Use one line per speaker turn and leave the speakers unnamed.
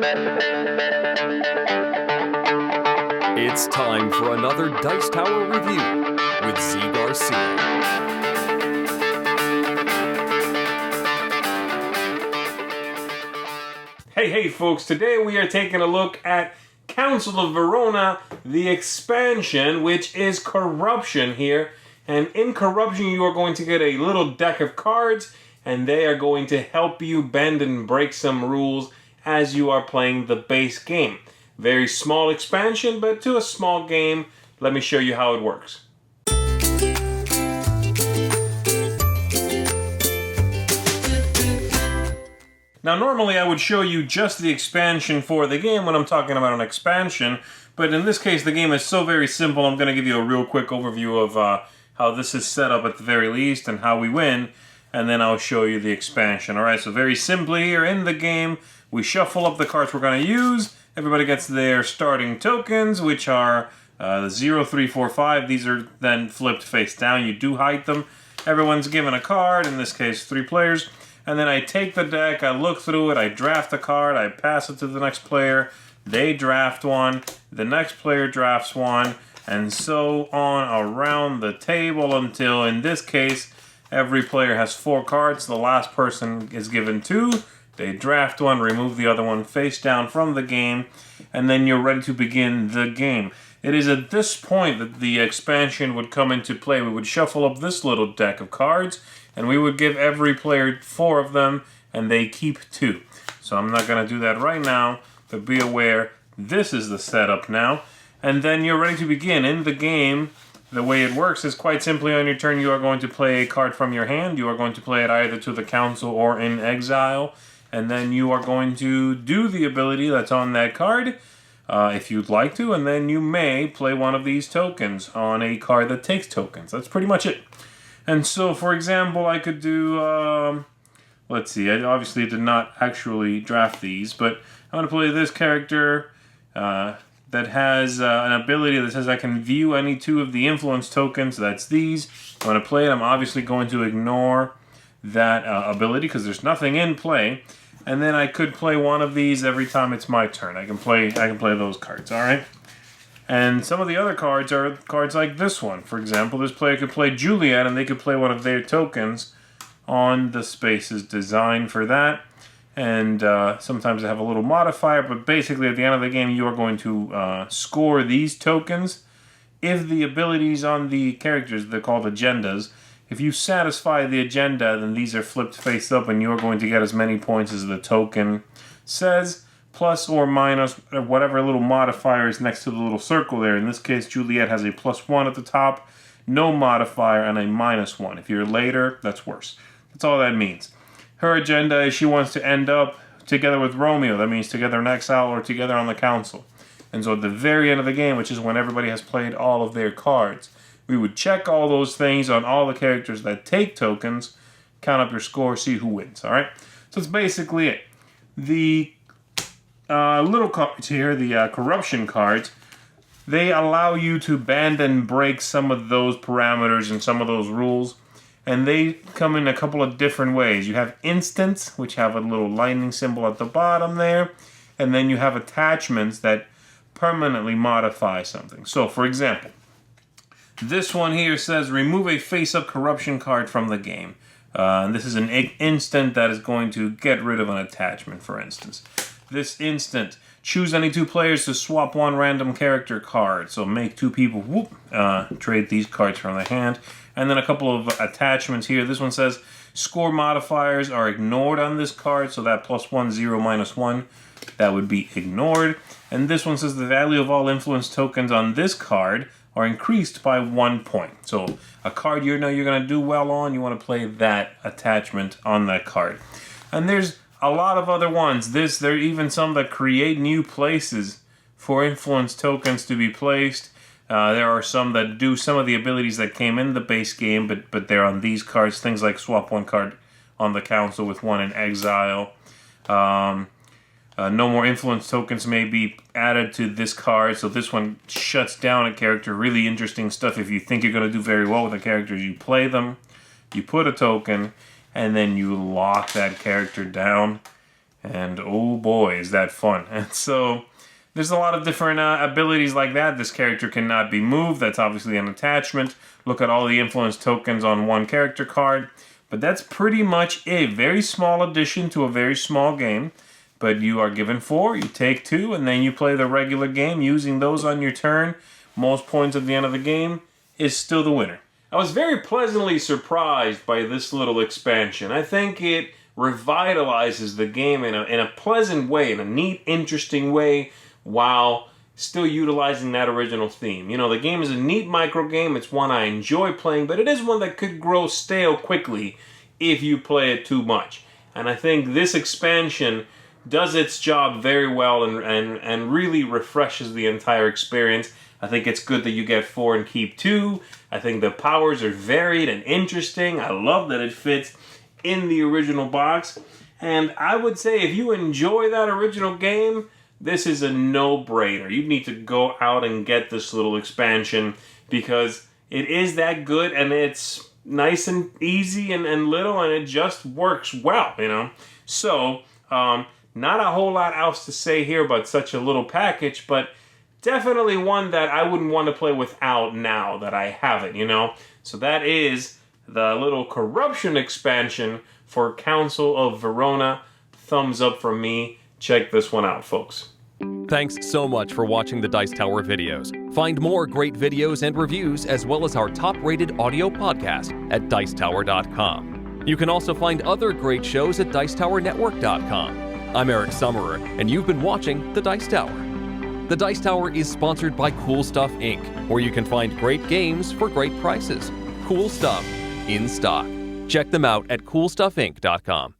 It's time for another Dice Tower review with Z. Garcia.
Hey folks, today we are taking a look at Council of Verona, the expansion, which is Corruption here. And in Corruption you are going to get a little deck of cards, and they are going to help you bend and break some rules as you are playing the base game. Very small expansion, but to a small game. Let me show you how it works. Now, normally I would show you just the expansion for the game when I'm talking about an expansion, but in this case the game is so very simple, I'm going to give you a real quick overview of how this is set up at the very least and how we win, and then I'll show you the expansion. Alright, so very simply here in the game, we shuffle up the cards we're going to use. Everybody gets their starting tokens, which are the 0, 3, 4, 5. These are then flipped face down. You do hide them. Everyone's given a card, in this case 3 players. And then I take the deck, I look through it, I draft a card, I pass it to the next player, they draft one, the next player drafts one, and so on around the table until, in this case, every player has 4 cards. The last person is given 2. They draft one, remove the other one face down from the game, and then you're ready to begin the game. It is at this point that the expansion would come into play. We would shuffle up this little deck of cards, and we would give every player 4 of them, and they keep 2. So I'm not going to do that right now, but be aware, this is the setup now. And then you're ready to begin. In the game, the way it works is quite simply on your turn, you are going to play a card from your hand. You are going to play it either to the council or in exile. And then you are going to do the ability that's on that card, if you'd like to, and then you may play one of these tokens on a card that takes tokens. That's pretty much it. And so, for example, I could do, let's see, I obviously did not actually draft these, but I'm going to play this character that has an ability that says I can view any 2 of the influence tokens. That's these. I'm going to play it. I'm obviously going to ignore that ability because there's nothing in play. And then I could play one of these every time it's my turn. I can play those cards, all right? And some of the other cards are cards like this one. For example, this player could play Juliet, and they could play one of their tokens on the spaces designed for that. And sometimes they have a little modifier, but basically at the end of the game, you are going to score these tokens. If the abilities on the characters, they're called agendas, if you satisfy the agenda, then these are flipped face up, and you are going to get as many points as the token says, plus or minus whatever little modifier is next to the little circle there. In this case, Juliet has a +1 at the top, no modifier, and a -1. If you're later, that's worse. That's all that means. Her agenda is she wants to end up together with Romeo. That means together in exile or together on the council. And so at the very end of the game, which is when everybody has played all of their cards, we would check all those things on all the characters that take tokens, count up your score, see who wins, all right? So that's basically it. The little cards here, the corruption cards, they allow you to bend and break some of those parameters and some of those rules, and they come in a couple of different ways. You have instants, which have a little lightning symbol at the bottom there, and then you have attachments that permanently modify something. So, for example, this one here says remove a face-up corruption card from the game. And this is an instant that is going to get rid of an attachment, for instance. This instant, choose any 2 players to swap 1 random character card. So make 2 people trade these cards from the hand. And then a couple of attachments here. This one says score modifiers are ignored on this card. So that +1, 0, -1, that would be ignored. And this one says the value of all influence tokens on this card are increased by 1 point. So a card you know you're going to do well on, you want to play that attachment on that card. And there's a lot of other ones. There are even some that create new places for influence tokens to be placed. There are some that do some of the abilities that came in the base game, but they're on these cards. Things like swap 1 card on the council with 1 in exile. No more influence tokens may be added to this card, so this one shuts down a character. Really interesting stuff. If you think you're going to do very well with the characters, you play them, you put a token, and then you lock that character down. And oh boy, is that fun. And so there's a lot of different abilities like that. This character cannot be moved. That's obviously an attachment. Look at all the influence tokens on one character card. But that's pretty much a very small addition to a very small game. But you are given 4, you take 2, and then you play the regular game using those on your turn. Most points at the end of the game is still the winner. I was very pleasantly surprised by this little expansion. I think it revitalizes the game in a pleasant way, in a neat, interesting way, while still utilizing that original theme. You know, the game is a neat microgame. It's one I enjoy playing, but it is one that could grow stale quickly if you play it too much. And I think this expansion does its job very well and really refreshes the entire experience. I think it's good that you get 4 and keep 2. I think the powers are varied and interesting. I love that it fits in the original box. And I would say if you enjoy that original game, this is a no-brainer. You need to go out and get this little expansion because it is that good and it's nice and easy and little and it just works well, you know. So, not a whole lot else to say here about such a little package, but definitely one that I wouldn't want to play without now that I have it, you know. So that is the little corruption expansion for Council of Verona. Thumbs up from me. Check this one out, folks.
Thanks so much for watching the Dice Tower videos. Find more great videos and reviews as well as our top-rated audio podcast at Dicetower.com. You can also find other great shows at Dicetowernetwork.com. I'm Eric Summerer, and you've been watching The Dice Tower. The Dice Tower is sponsored by Cool Stuff Inc., where you can find great games for great prices. Cool stuff in stock. Check them out at CoolStuffInc.com.